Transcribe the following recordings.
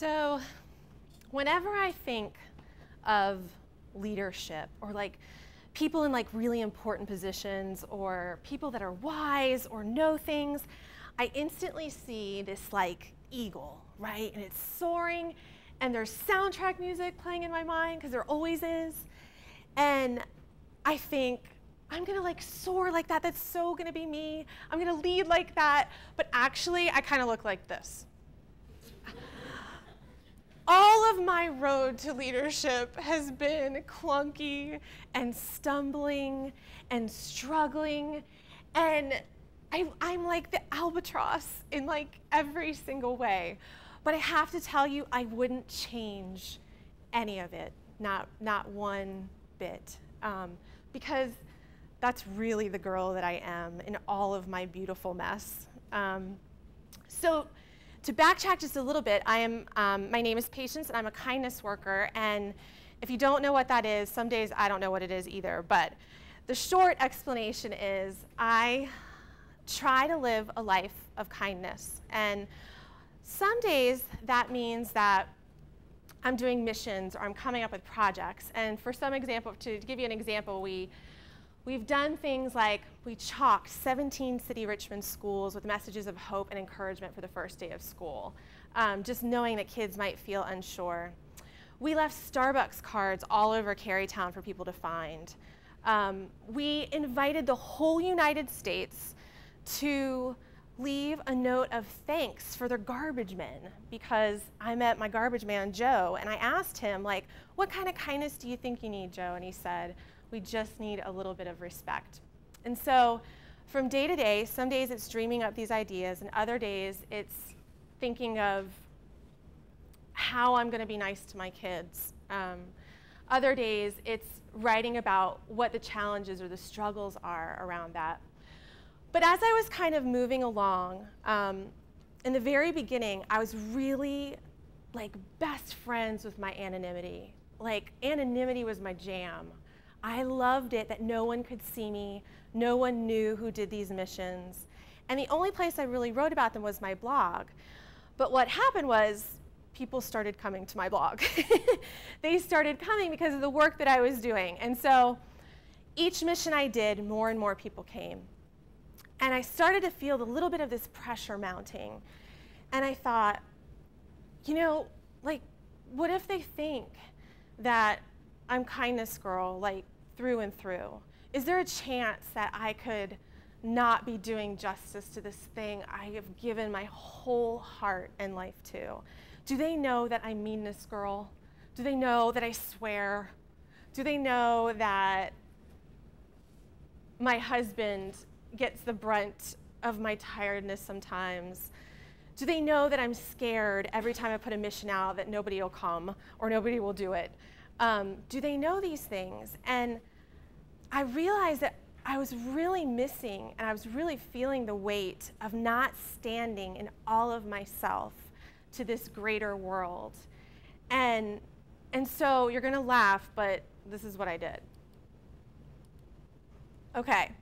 So whenever I think of leadership or like people in like really important positions or people that are wise or know things, I instantly see this like eagle, right? And it's soaring and there's soundtrack music playing in my mind because there always is. And I think, I'm gonna like soar like that, that's so gonna be me. I'm gonna lead like that, but actually I kind of look like this. All of my road to leadership has been clunky and stumbling and struggling, and I'm like the albatross in like every single way. But I have to tell you, I wouldn't change any of it, not one bit, because that's really the girl that I am in all of my beautiful mess. So to backtrack just a little bit, my name is Patience, and I'm a kindness worker. And if you don't know what that is, some days I don't know what it is either. But the short explanation is I try to live a life of kindness. And some days that means that I'm doing missions or I'm coming up with projects. And for some example, to give you an example, we've done things like we chalked 17 City Richmond schools with messages of hope and encouragement for the first day of school, just knowing that kids might feel unsure. We left Starbucks cards all over Carytown for people to find. We invited the whole United States to leave a note of thanks for their garbage men, because I met my garbage man, Joe, and I asked him, like, what kind of kindness do you think you need, Joe? And he said, we just need a little bit of respect. And so from day to day, some days it's dreaming up these ideas, and other days it's thinking of how I'm going to be nice to my kids. Other days it's writing about what the challenges or the struggles are around that. But as I was kind of moving along, in the very beginning, I was really like best friends with my anonymity. Like anonymity was my jam. I loved it that no one could see me, no one knew who did these missions. And the only place I really wrote about them was my blog. But what happened was people started coming to my blog. They started coming because of the work that I was doing. And so each mission I did, more and more people came. And I started to feel a little bit of this pressure mounting. And I thought, you know, like, what if they think that I'm kindness girl, like, through and through? Is there a chance that I could not be doing justice to this thing I have given my whole heart and life to? Do they know that I'm meanness girl? Do they know that I swear? Do they know that my husband gets the brunt of my tiredness sometimes? Do they know that I'm scared every time I put a mission out that nobody will come or nobody will do it? Do they know these things? And I realized that I was really missing, and I was really feeling the weight of not standing in all of myself to this greater world. And so you're gonna laugh, but this is what I did. Okay,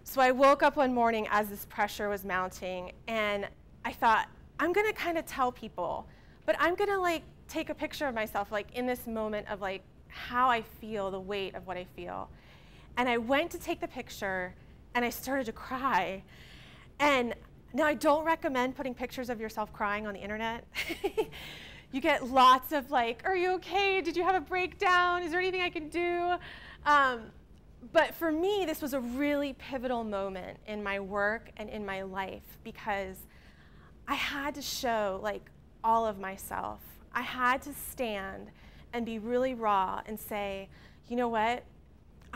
so I woke up one morning as this pressure was mounting, and I thought, I'm gonna kind of tell people, but I'm gonna like take a picture of myself like in this moment of like how I feel, the weight of what I feel. And I went to take the picture and I started to cry. And now I don't recommend putting pictures of yourself crying on the internet. You get lots of like, are you okay? Did you have a breakdown? Is there anything I can do? But for me, this was a really pivotal moment in my work and in my life, because I had to show like all of myself. I had to stand and be really raw and say, you know what?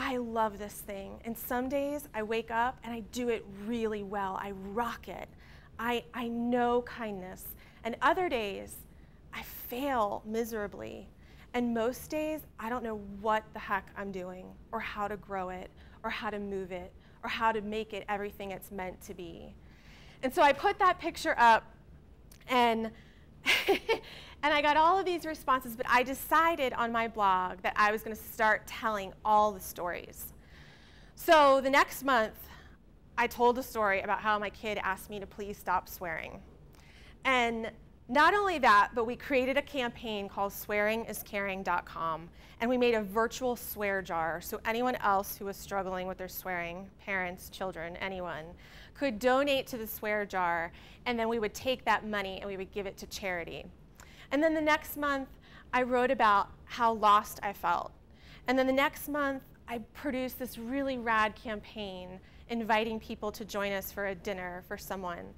I love this thing. And some days I wake up and I do it really well. I rock it. I know kindness. And other days I fail miserably. And most days I don't know what the heck I'm doing, or how to grow it, or how to move it, or how to make it everything it's meant to be. And so I put that picture up, and and I got all of these responses, but I decided on my blog that I was going to start telling all the stories. So the next month, I told a story about how my kid asked me to please stop swearing. And Not only that, but we created a campaign called swearingiscaring.com, and we made a virtual swear jar so anyone else who was struggling with their swearing, parents, children, anyone, could donate to the swear jar, and then we would take that money and we would give it to charity. And then the next month, I wrote about how lost I felt. And then the next month, I produced this really rad campaign inviting people to join us for a dinner for someone.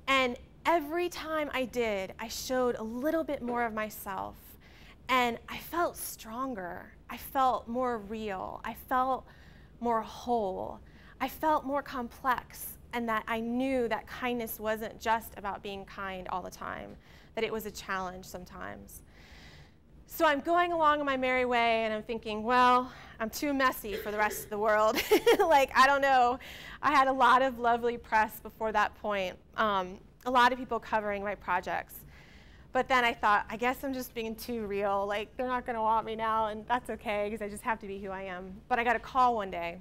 And every time I did, I showed a little bit more of myself, and I felt stronger. I felt more real. I felt more whole. I felt more complex, and that I knew that kindness wasn't just about being kind all the time, that it was a challenge sometimes. So I'm going along on my merry way, and I'm thinking, well, I'm too messy for the rest of the world. Like, I don't know. I had a lot of lovely press before that point. A lot of people covering my projects. But then I thought, I guess I'm just being too real. Like, they're not going to want me now, and that's okay, because I just have to be who I am. But I got a call one day,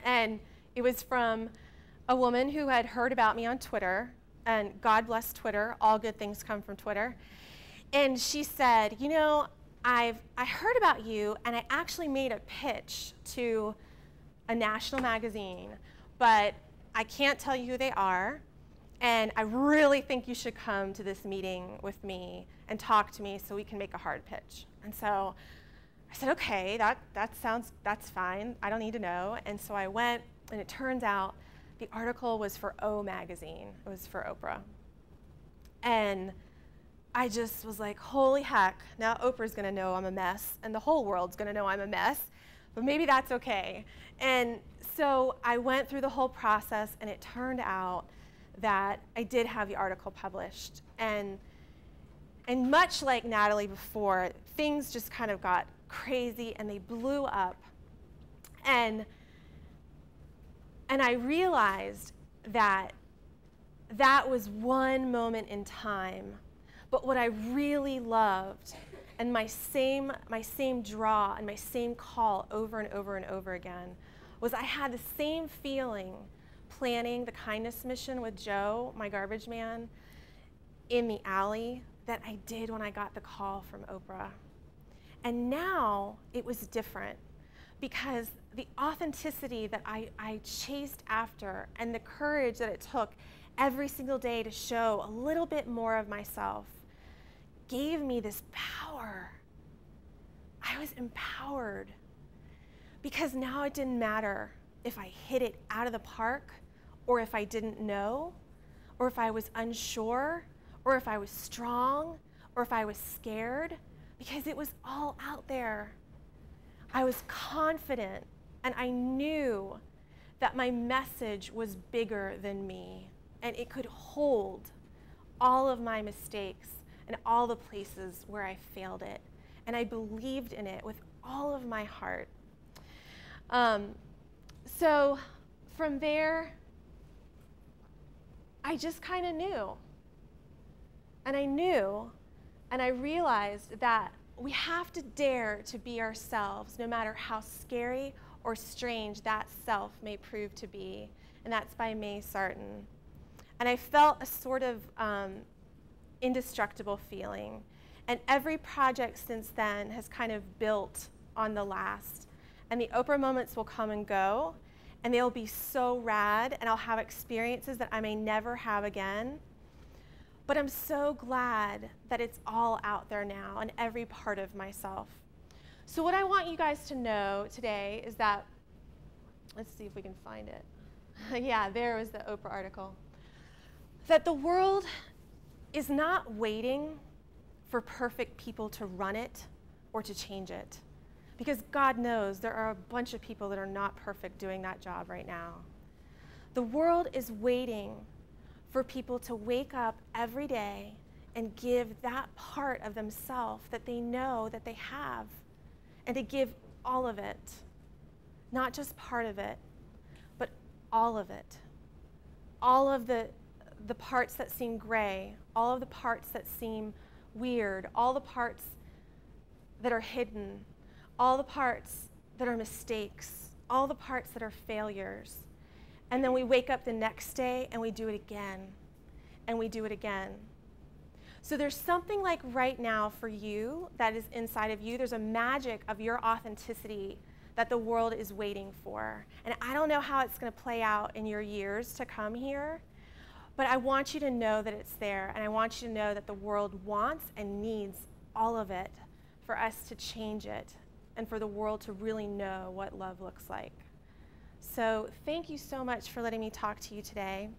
and it was from a woman who had heard about me on Twitter, and God bless Twitter. All good things come from Twitter. And she said, you know, I heard about you, and I actually made a pitch to a national magazine, but I can't tell you who they are. And I really think you should come to this meeting with me and talk to me so we can make a hard pitch. And so I said, okay, that's fine. I don't need to know. And so I went, and it turns out the article was for O Magazine. It was for Oprah. And I just was like, holy heck, now Oprah's gonna know I'm a mess, and the whole world's gonna know I'm a mess, but maybe that's okay. And so I went through the whole process, and it turned out that I did have the article published. And much like Natalie before, things just kind of got crazy and they blew up. And I realized that that was one moment in time. But what I really loved, and my same draw and my same call over and over and over again, was I had the same feeling planning the kindness mission with Joe, my garbage man, in the alley that I did when I got the call from Oprah. And now it was different, because the authenticity that I chased after and the courage that it took every single day to show a little bit more of myself gave me this power. I was empowered, because now it didn't matter if I hit it out of the park, or if I didn't know, or if I was unsure, or if I was strong, or if I was scared, because it was all out there. I was confident, and I knew that my message was bigger than me, and it could hold all of my mistakes and all the places where I failed it. And I believed in it with all of my heart. So from there, I just kind of knew. And I knew, and I realized that we have to dare to be ourselves, no matter how scary or strange that self may prove to be. And that's by May Sarton. And I felt a sort of indestructible feeling. And every project since then has kind of built on the last. And the Oprah moments will come and go, and they'll be so rad, and I'll have experiences that I may never have again. But I'm so glad that it's all out there now in every part of myself. So what I want you guys to know today is that, let's see if we can find it. Yeah, there was the Oprah article. That the world is not waiting for perfect people to run it or to change it. Because God knows there are a bunch of people that are not perfect doing that job right now. The world is waiting for people to wake up every day and give that part of themselves that they know that they have, and to give all of it, not just part of it, but all of it. All of the parts that seem gray, all of the parts that seem weird, all the parts that are hidden, all the parts that are mistakes, all the parts that are failures. And then we wake up the next day and we do it again, and we do it again. So there's something like right now for you that is inside of you. There's a magic of your authenticity that the world is waiting for. And I don't know how it's going to play out in your years to come here, but I want you to know that it's there, and I want you to know that the world wants and needs all of it for us to change it and for the world to really know what love looks like. So thank you so much for letting me talk to you today.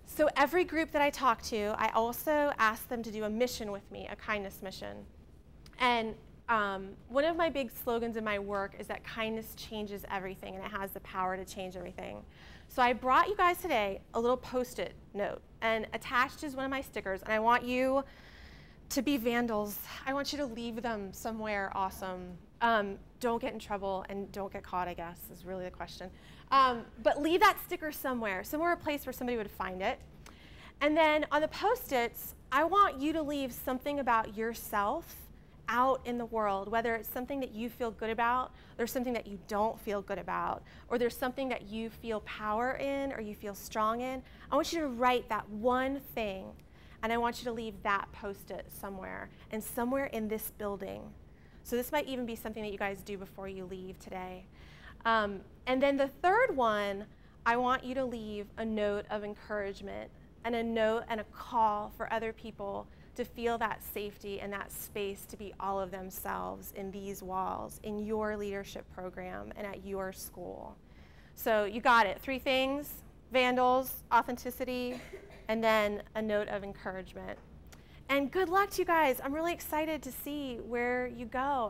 So every group that I talk to, I also ask them to do a mission with me, a kindness mission. And one of my big slogans in my work is that kindness changes everything, and it has the power to change everything. So I brought you guys today a little Post-it note, and attached is one of my stickers, and I want you to be vandals. I want you to leave them somewhere awesome. Don't get in trouble and don't get caught, I guess, is really the question. But leave that sticker somewhere, a place where somebody would find it. And then on the Post-its, I want you to leave something about yourself out in the world, whether it's something that you feel good about, there's something that you don't feel good about, or there's something that you feel power in or you feel strong in. I want you to write that one thing, and I want you to leave that Post-it somewhere, and somewhere in this building. So this might even be something that you guys do before you leave today. And then the third one, I want you to leave a note of encouragement and a note and a call for other people to feel that safety and that space to be all of themselves in these walls, in your leadership program and at your school. So you got it. 3 things: vandals, authenticity, and then a note of encouragement. And good luck to you guys. I'm really excited to see where you go.